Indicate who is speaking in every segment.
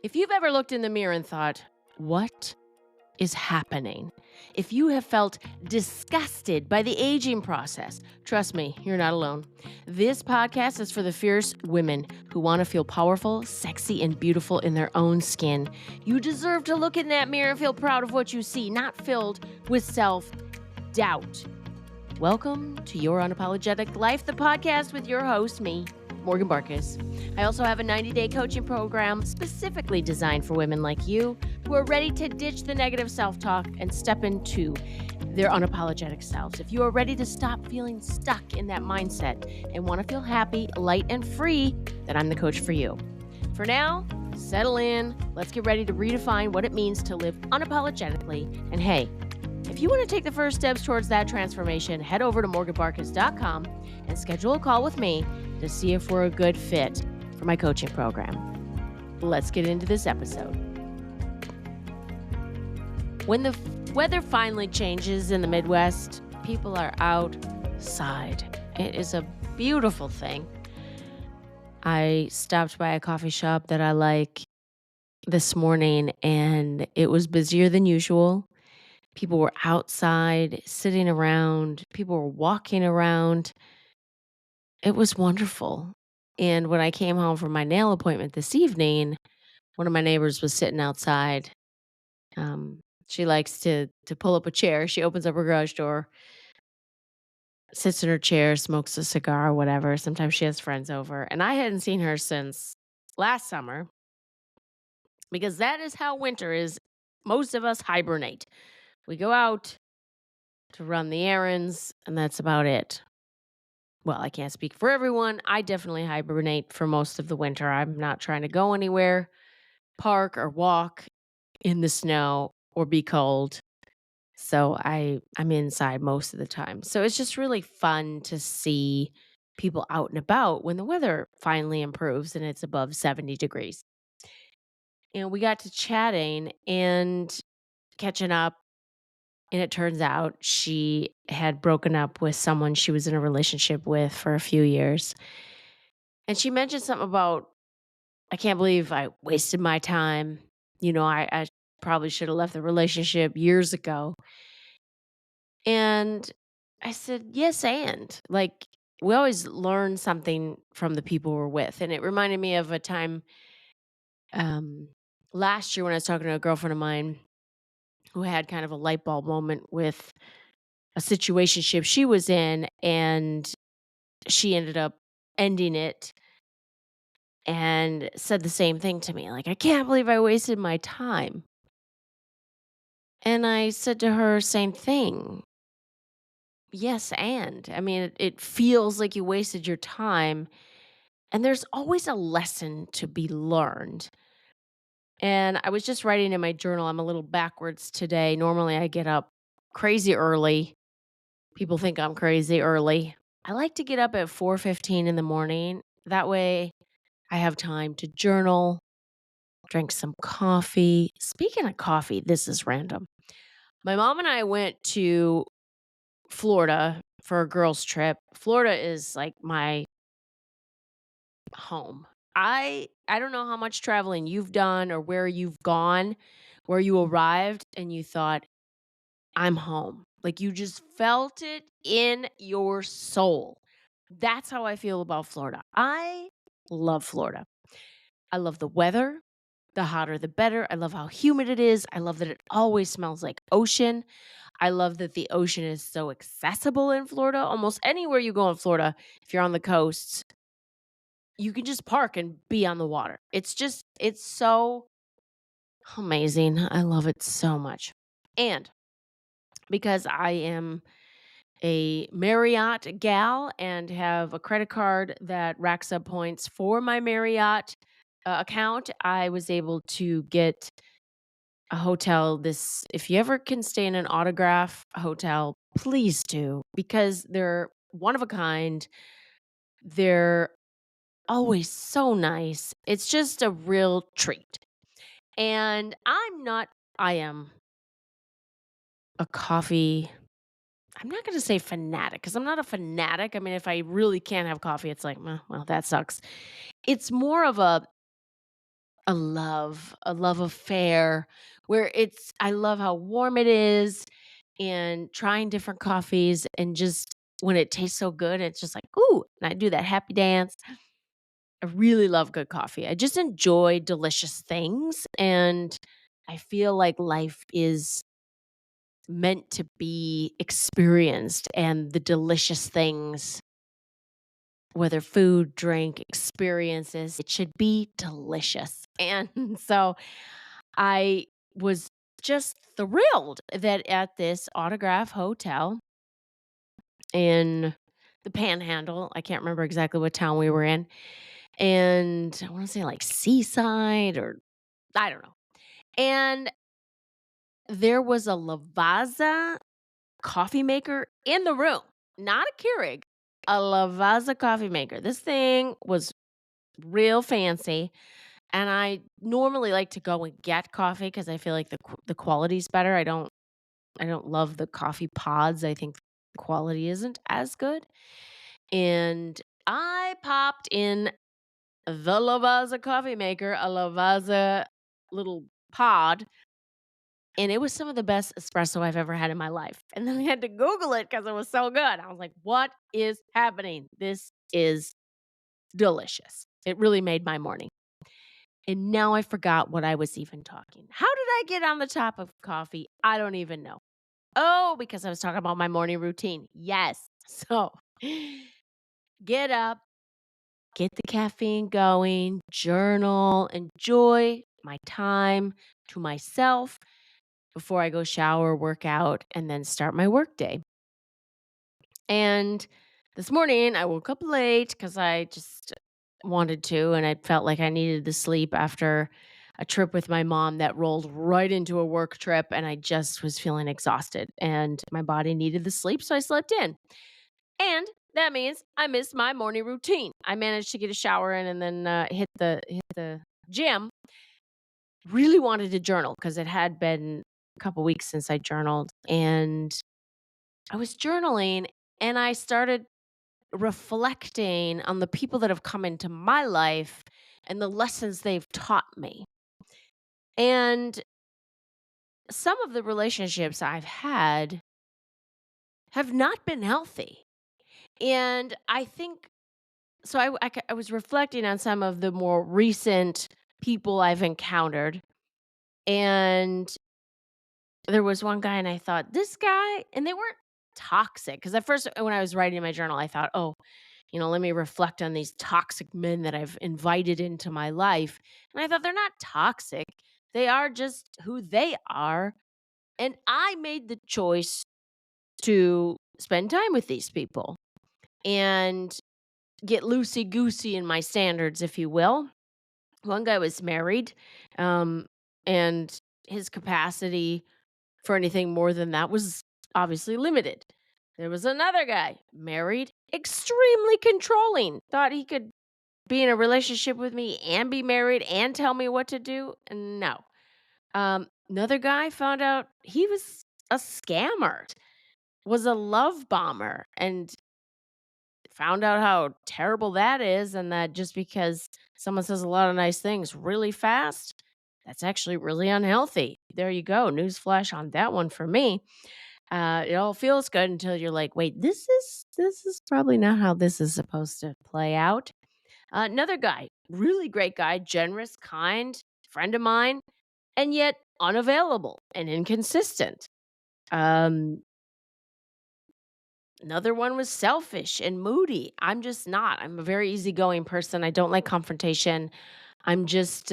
Speaker 1: If you've ever looked in the mirror and thought, what is happening? If you have felt disgusted by the aging process, trust me, you're not alone. This podcast is for the fierce women who want to feel powerful, sexy, and beautiful in their own skin. You deserve to look in that mirror and feel proud of what you see, not filled with self-doubt. Welcome to Your Unapologetic Life, the podcast with your host, me, Morgan Barkus. I also have a 90-day coaching program specifically designed for women like you who are ready to ditch the negative self-talk and step into their unapologetic selves. If you are ready to stop feeling stuck in that mindset and want to feel happy, light, and free, then I'm the coach for you. For now, settle in. Let's get ready to redefine what it means to live unapologetically. And hey, if you want to take the first steps towards that transformation, head over to morganbarkus.com and schedule a call with me to see if we're a good fit for my coaching program. Let's get into this episode. When the weather finally changes in the Midwest, people are outside. It is a beautiful thing. I stopped by a coffee shop that I like this morning, and it was busier than usual. People were outside, sitting around. People were walking around. It was wonderful. And when I came home from my nail appointment this evening, one of my neighbors was sitting outside. She likes to pull up a chair. She opens up her garage door, sits in her chair, smokes a cigar or whatever. Sometimes she has friends over. And I hadn't seen her since last summer because that is how winter is. Most of us hibernate. We go out to run the errands, and that's about it. Well, I can't speak for everyone. I definitely hibernate for most of the winter. I'm not trying to go anywhere, park or walk in the snow or be cold. So I'm inside most of the time. So it's just really fun to see people out and about when the weather finally improves and it's above 70 degrees. And we got to chatting and catching up. And it turns out she had broken up with someone she was in a relationship with for a few years. And she mentioned something about, I can't believe I wasted my time. I probably should have left the relationship years ago. And I said, yes, and like, we always learn something from the people we're with. And it reminded me of a time um, last year when I was talking to a girlfriend of mine who had kind of a light bulb moment with a situationship she was in, and she ended up ending it and said the same thing to me, like, I can't believe I wasted my time. And I said to her, same thing. Yes, and I mean, it feels like you wasted your time, and there's always a lesson to be learned. And I was just writing in my journal, I'm a little backwards today. Normally, I get up crazy early. People think I'm crazy early. I like to get up at 4:15 in the morning. That way, I have time to journal, drink some coffee. Speaking of coffee, this is random. My mom and I went to Florida for a girls' trip. Florida is like my home. I don't know how much traveling you've done or where you've gone, where you arrived and you thought, I'm home. Like you just felt it in your soul. That's how I feel about Florida. I love Florida. I love the weather. The hotter, the better. I love how humid it is. I love that it always smells like ocean. I love that the ocean is so accessible in Florida. Almost anywhere you go in Florida, if you're on the coast, you can just park and be on the water. It's so amazing. I love it so much. And because I am a Marriott gal and have a credit card that racks up points for my Marriott account, I was able to get a hotel. This, if you ever can stay in an autograph hotel, please do, because they're one of a kind. They're always so nice. It's just a real treat. And I am a coffee, I'm not going to say fanatic because I'm not a fanatic. I mean, if I really can't have coffee, it's like, well, that sucks. It's more of a a love affair where I love how warm it is and trying different coffees and just when it tastes so good, it's just like, "Ooh," and I do that happy dance. I really love good coffee. I just enjoy delicious things, and I feel like life is meant to be experienced, and the delicious things, whether food, drink, experiences, it should be delicious. And so I was just thrilled that at this autograph hotel in the Panhandle, I can't remember exactly what town we were in, and I wanna say, like, Seaside or I don't know, and there was a Lavazza coffee maker in the room, not a Keurig, a Lavazza coffee maker. This thing was real fancy, and I normally like to go and get coffee because I feel like the quality's better. I don't love the coffee pods. I think the quality isn't as good, and I popped in the Lavazza coffee maker, a Lavazza little pod, and it was some of the best espresso I've ever had in my life. And then I had to Google it because it was so good. I was like, "What is happening? This is delicious." It really made my morning. And now I forgot what I was even talking. How did I get on the top of coffee? I don't even know. Oh, because I was talking about my morning routine. Yes. So get up, get the caffeine going, journal, enjoy my time to myself before I go shower, work out, and then start my work day. And this morning, I woke up late because I just wanted to, and I felt like I needed the sleep after a trip with my mom that rolled right into a work trip. And I just was feeling exhausted, and my body needed the sleep. So I slept in. And that means I missed my morning routine. I managed to get a shower in and then hit the gym. Really wanted to journal because it had been a couple weeks since I journaled, and I was journaling and I started reflecting on the people that have come into my life and the lessons they've taught me. And some of the relationships I've had have not been healthy. And I think so. I was reflecting on some of the more recent people I've encountered. And there was one guy, and I thought, this guy, and they weren't toxic. Because at first, when I was writing my journal, I thought, oh, let me reflect on these toxic men that I've invited into my life. And I thought they're not toxic. They are just who they are. And I made the choice to spend time with these people and get loosey goosey in my standards, if you will. One guy was married, um, and his capacity for anything more than that was obviously limited. There was another guy, married, extremely controlling, thought he could be in a relationship with me and be married and tell me what to do. No. Another guy found out he was a scammer, was a love bomber, and found out how terrible that is. And that just because someone says a lot of nice things really fast, that's actually really unhealthy. There you go. Newsflash on that one for me. It all feels good until you're like, wait, this is probably not how this is supposed to play out. Another guy, really great guy, generous, kind, friend of mine, and yet unavailable and inconsistent. Um, Another one was selfish and moody. I'm just not. I'm a very easygoing person. I don't like confrontation. I'm just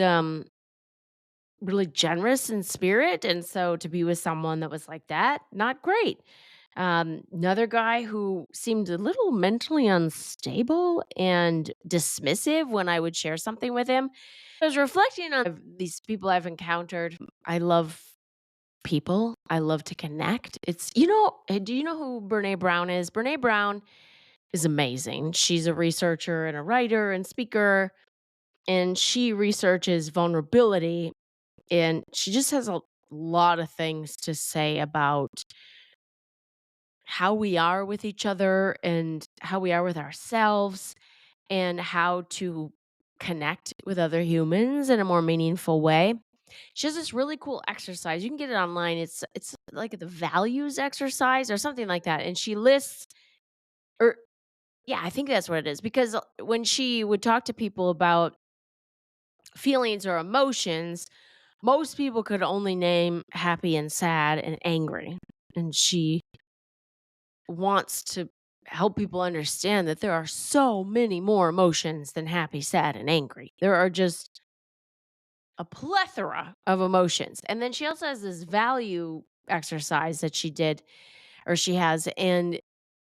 Speaker 1: really generous in spirit. And so to be with someone that was like that, not great. Another guy who seemed a little mentally unstable and dismissive when I would share something with him. I was reflecting on these people I've encountered. I love people. I love to connect. Do you know who Brene Brown is? Brene Brown is amazing. She's a researcher and a writer and speaker, and she researches vulnerability. And she just has a lot of things to say about how we are with each other and how we are with ourselves and how to connect with other humans in a more meaningful way. She has this really cool exercise. You can get it online. It's like the values exercise or something like that. And she lists or yeah, I think that's what it is because when she would talk to people about feelings or emotions, most people could only name happy and sad and angry. And she wants to help people understand that there are so many more emotions than happy, sad, and angry. There are just a plethora of emotions. And then she also has this value exercise that she did or she has. And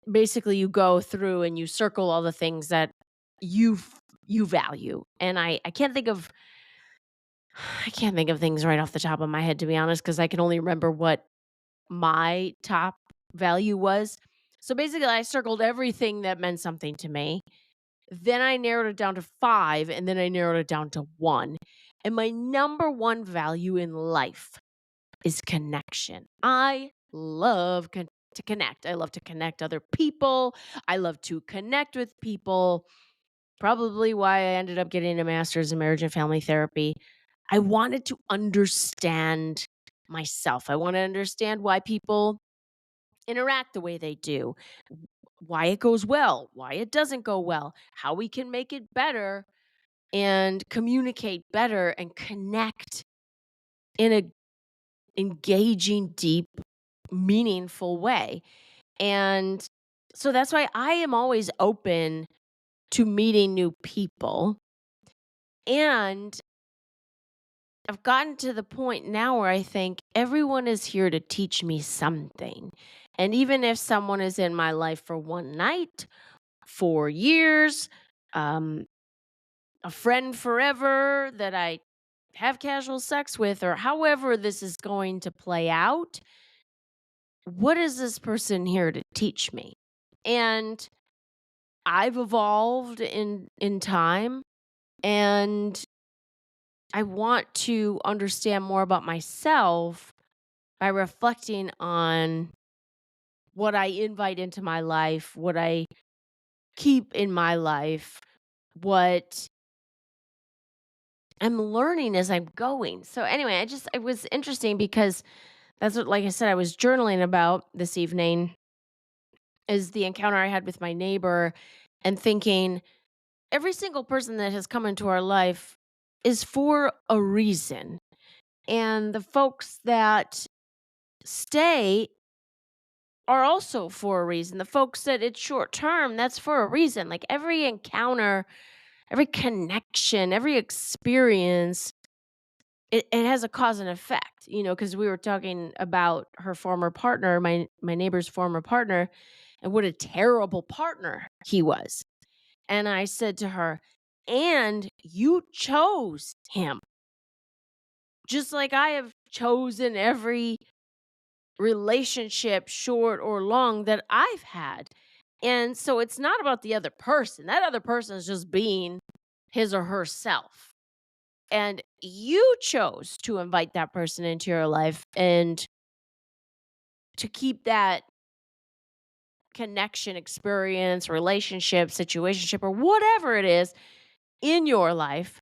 Speaker 1: basically, you go through and you circle all the things that you value. And I can't think of I can't think of things right off the top of my head, to be honest, because I can only remember what my top value was. So basically, I circled everything that meant something to me. Then I narrowed it down to 5, and then I narrowed it down to 1. And my number 1 value in life is connection. I love to connect. I love to connect other people. I love to connect with people. Probably why I ended up getting a master's in marriage and family therapy. I wanted to understand myself. I want to understand why people interact the way they do, why it goes well, why it doesn't go well, how we can make it better and communicate better and connect in a engaging, deep, meaningful way. And so that's why I am always open to meeting new people. And I've gotten to the point now where I think everyone is here to teach me something. And even if someone is in my life for one night, 4 years, um, a friend forever that I have casual sex with, or however this is going to play out, what is this person here to teach me? And I've evolved in time and I want to understand more about myself by reflecting on what I invite into my life, what I keep in my life, what I'm learning as I'm going. So anyway, it was interesting because that's what like I said I was journaling about this evening is the encounter I had with my neighbor and thinking every single person that has come into our life is for a reason. And the folks that stay are also for a reason. The folks that it's short term, that's for a reason. Like every encounter, every connection, every experience, it has a cause and effect, because we were talking about her former partner, my neighbor's former partner, and what a terrible partner he was. And I said to her, and you chose him, just like I have chosen every relationship, short or long, that I've had. And so it's not about the other person. That other person is just being his or herself. And you chose to invite that person into your life and to keep that connection, experience, relationship, situationship, or whatever it is in your life.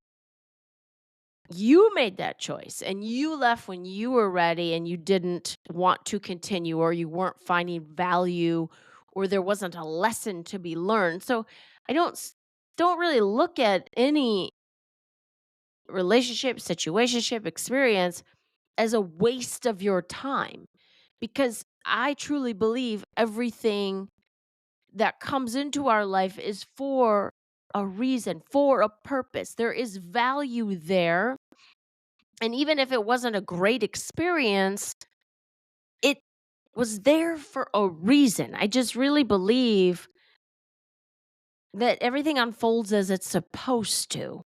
Speaker 1: You made that choice and you left when you were ready and you didn't want to continue or you weren't finding value or there wasn't a lesson to be learned. So I don't really look at any relationship, situationship, experience as a waste of your time because I truly believe everything that comes into our life is for a reason, for a purpose. There is value there. And even if it wasn't a great experience, it was there for a reason. I just really believe that everything unfolds as it's supposed to.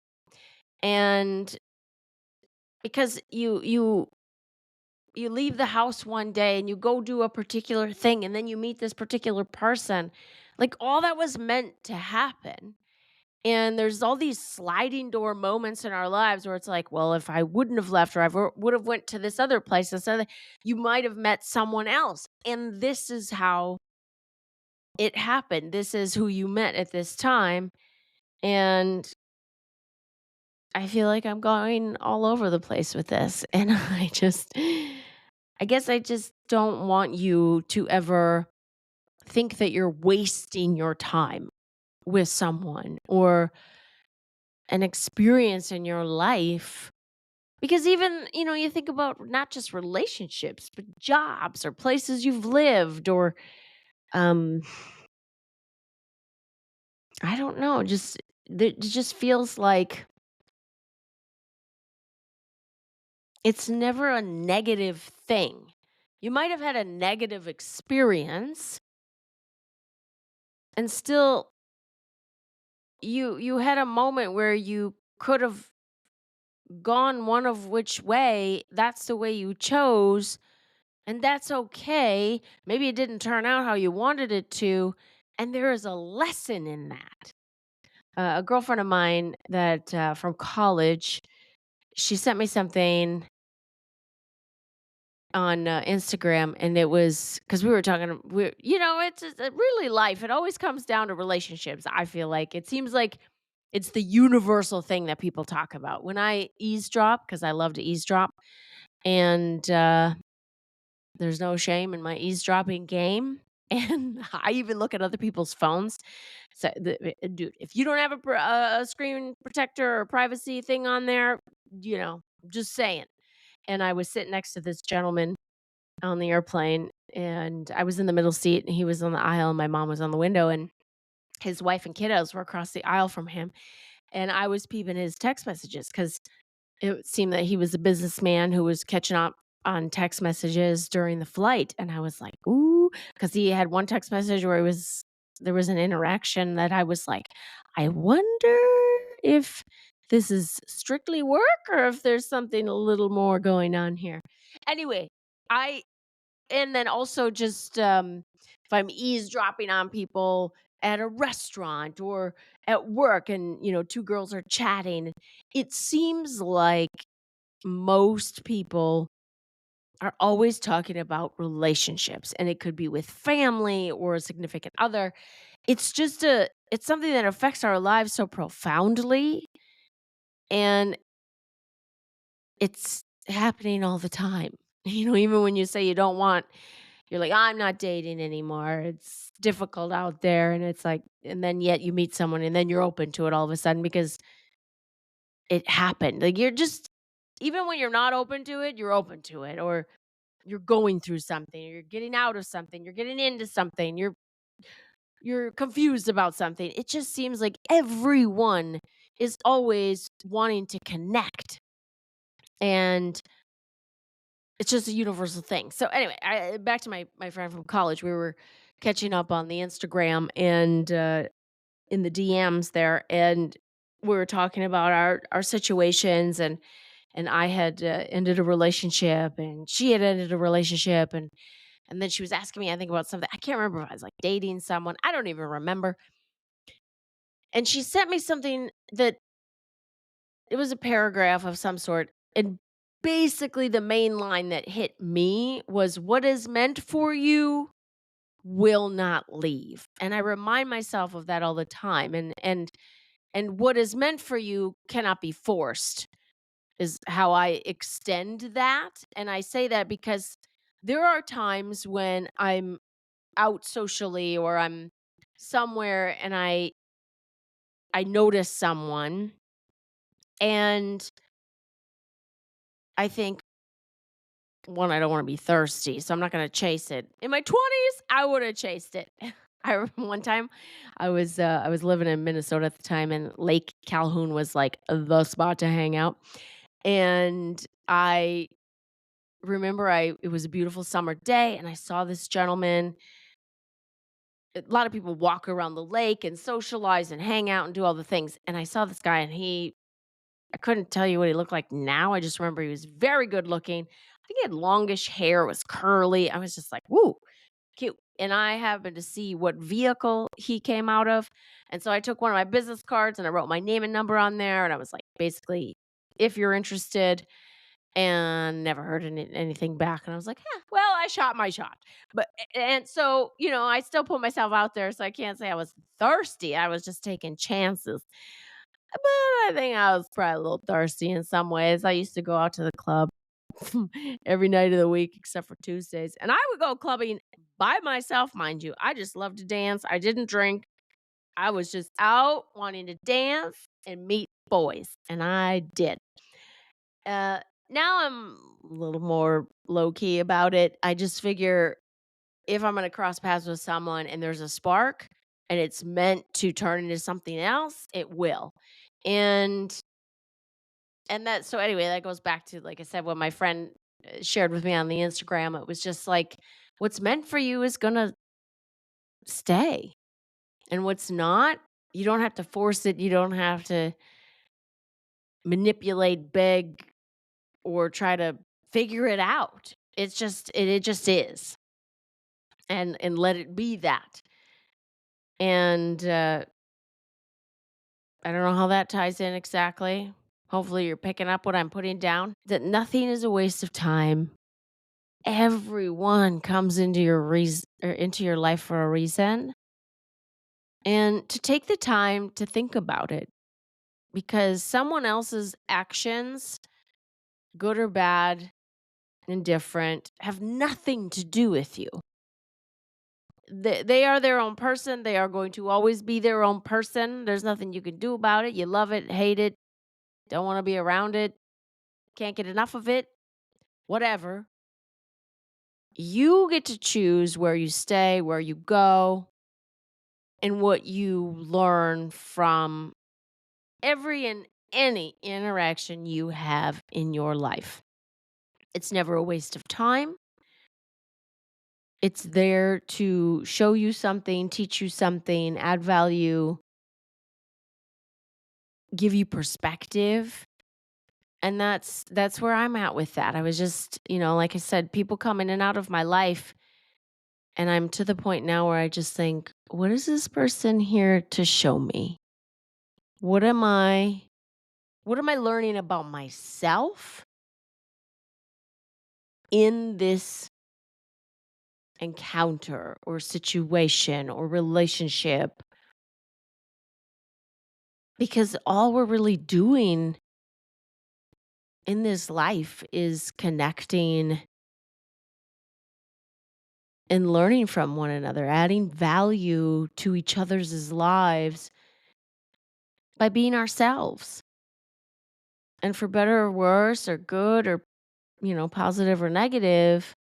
Speaker 1: And because you leave the house one day and you go do a particular thing and then you meet this particular person, like all that was meant to happen. And there's all these sliding door moments in our lives where it's like, well, if I wouldn't have left or would have went to this other place, you might have met someone else. And this is how it happened. This is who you met at this time. And I feel like I'm going all over the place with this, and I guess I just don't want you to ever think that you're wasting your time with someone or an experience in your life. Because even, you think about not just relationships, but jobs or places you've lived or um I don't know, it just feels like it's never a negative thing. You might have had a negative experience and still you had a moment where you could have gone one of which way. That's the way you chose, and that's okay. Maybe it didn't turn out how you wanted it to, and there is a lesson in that. A girlfriend of mine that from college, she sent me something on Instagram, and it was because we were talking. It's really life. It always comes down to relationships. I feel like it seems like it's the universal thing that people talk about. When I eavesdrop, because I love to eavesdrop, and there's no shame in my eavesdropping game. And I even look at other people's phones. So, dude, if you don't have a screen protector or privacy thing on there, just saying. And I was sitting next to this gentleman on the airplane, and I was in the middle seat, and he was on the aisle, and my mom was on the window, and his wife and kiddos were across the aisle from him. And I was peeping his text messages because it seemed that he was a businessman who was catching up on text messages during the flight, and I was like, "Ooh," because he had one text message where there was an interaction that I was like, "I wonder if this is strictly work or if there's something a little more going on here." Anyway, I and then also just, if I'm eavesdropping on people at a restaurant or at work and, 2 girls are chatting, it seems like most people are always talking about relationships, and it could be with family or a significant other. It's something that affects our lives so profoundly, and it's happening all the time. Even when you say you don't want you're like, "I'm not dating anymore. It's difficult out there." And it's like and then yet you meet someone and then you're open to it all of a sudden because it happened. Like, you're just even when you're not open to it, you're open to it, or you're going through something, or you're getting out of something, you're getting into something, you're confused about something. It just seems like everyone is always wanting to connect, and it's just a universal thing. So anyway, back to my friend from college. We were catching up on the Instagram and in the DMs there, and we were talking about our situations, and I had ended a relationship, and she had ended a relationship, and then she was asking me, I think, about something. I can't remember if I was like dating someone. I don't even remember. And she sent me something that it was a paragraph of some sort, and basically the main line that hit me was, "What is meant for you will not leave." And I remind myself of that all the time, and what is meant for you cannot be forced, is how I extend that. And I say that because there are times when I'm out socially or I'm somewhere and I notice someone, and I think, one, I don't wanna be thirsty, so I'm not gonna chase it. In my 20s, I woulda chased it. I remember one time I was living in Minnesota at the time, and Lake Calhoun was, like, the spot to hang out, and I remember it was a beautiful summer day, and I saw this gentleman. A lot of people walk around the lake and socialize and hang out and do all the things, and I saw this guy, and I couldn't tell you what he looked like now. I just remember he was very good looking. I think he had longish hair, was curly. I was just like, "Woo, cute." And I happened to see what vehicle he came out of. And so I took one of my business cards and I wrote my name and number on there. And I was like, basically, if you're interested, and never heard anything back. And I was like, well, I shot my shot. And so, I still put myself out there. So I can't say I was thirsty. I was just taking chances. But I think I was probably a little thirsty in some ways. I used to go out to the club every night of the week except for Tuesdays, and I would go clubbing by myself, mind you. I just loved to dance. I didn't drink. I was just out wanting to dance and meet boys, and I did. Uh, Now I'm a little more low key about it. I just figure if I'm gonna cross paths with someone and there's a spark and it's meant to turn into something else, it will. And that so anyway, that goes back to, like I said, what my friend shared with me on the Instagram. It was just like, what's meant for you is gonna stay. And what's not, you don't have to force it. You don't have to manipulate, beg, or try to figure it out. It just is. And let it be that. And I don't know how that ties in exactly. Hopefully you're picking up what I'm putting down. That nothing is a waste of time. Everyone comes into your into your life for a reason. And to take the time to think about it, because someone else's actions, good or bad, indifferent, have nothing to do with you. They are their own person. They are going to always be their own person. There's nothing you can do about it. You love it, hate it, don't want to be around it, can't get enough of it, whatever. You get to choose where you stay, where you go, and what you learn from every and any interaction you have in your life. It's never a waste of time. It's there to show you something, teach you something, add value, give you perspective. And that's where I'm at with that. I was just, like I said, people come in and out of my life, and I'm to the point now where I just think, what is this person here to show me? What am I what am I learning about myself in this encounter or situation or relationship? Because all we're really doing in this life is connecting and learning from one another, adding value to each other's lives by being ourselves. And for better or worse or good or, positive or negative,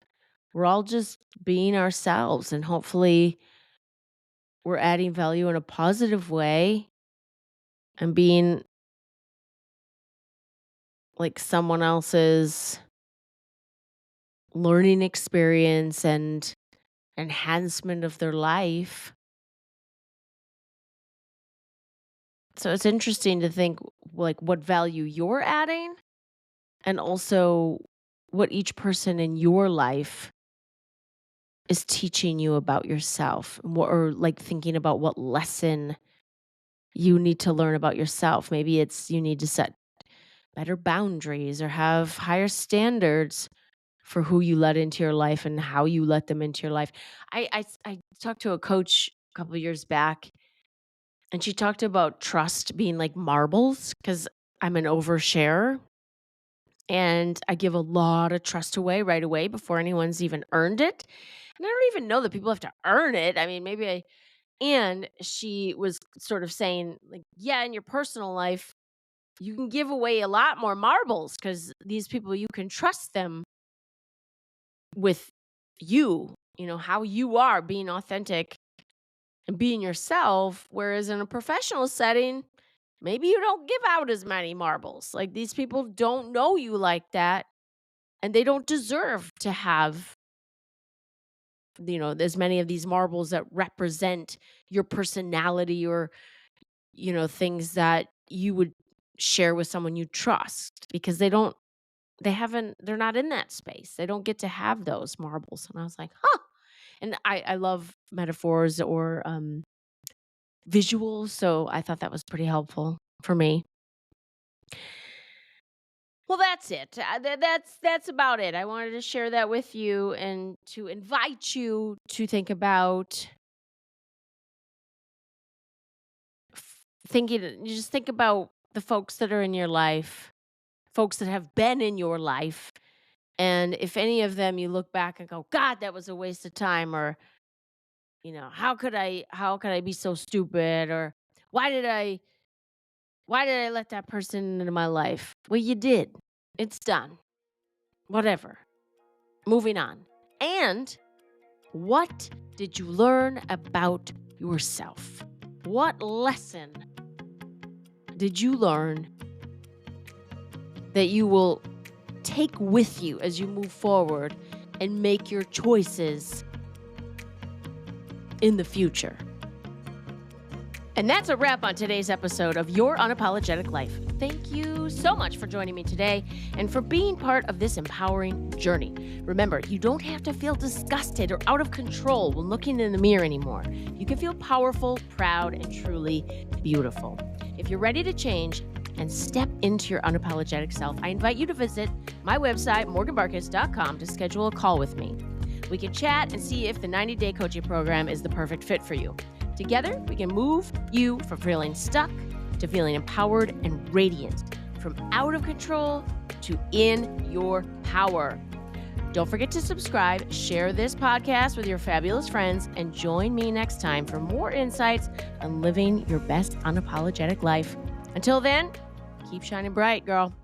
Speaker 1: we're all just being ourselves, and hopefully we're adding value in a positive way and being like someone else's learning experience and enhancement of their life. So it's interesting to think like what value you're adding and also what each person in your life is teaching you about yourself, or like thinking about what lesson you need to learn about yourself. Maybe it's you need to set better boundaries or have higher standards for who you let into your life and how you let them into your life. I talked to a coach a couple of years back, and she talked about trust being like marbles because I'm an oversharer and I give a lot of trust away right away before anyone's even earned it. And I don't even know that people have to earn it. I mean, maybe I, and she was sort of saying, like, yeah, in your personal life, you can give away a lot more marbles because these people, you can trust them with you, how you are being authentic and being yourself. Whereas in a professional setting, maybe you don't give out as many marbles. Like these people don't know you like that, and they don't deserve to have, as many of these marbles that represent your personality or, things that you would share with someone you trust because they're not in that space. They don't get to have those marbles. And I was like, huh. And I love metaphors or visuals. So I thought that was pretty helpful for me. Well, that's it. That's about it. I wanted to share that with you and to invite you to think about thinking. You just think about the folks that are in your life, folks that have been in your life. And if any of them you look back and go, God, that was a waste of time, or, how could I be so stupid? Or why did I let that person into my life? Well, you did. It's done. Whatever. Moving on. And what did you learn about yourself? What lesson did you learn that you will take with you as you move forward and make your choices in the future? And that's a wrap on today's episode of Your Unapologetic Life. Thank you so much for joining me today and for being part of this empowering journey. Remember, you don't have to feel disgusted or out of control when looking in the mirror anymore. You can feel powerful, proud, and truly beautiful. If you're ready to change and step into your unapologetic self, I invite you to visit my website, morganbarkus.com, to schedule a call with me. We can chat and see if the 90-day coaching program is the perfect fit for you. Together, we can move you from feeling stuck to feeling empowered and radiant, from out of control to in your power. Don't forget to subscribe, share this podcast with your fabulous friends, and join me next time for more insights on living your best unapologetic life. Until then, keep shining bright, girl.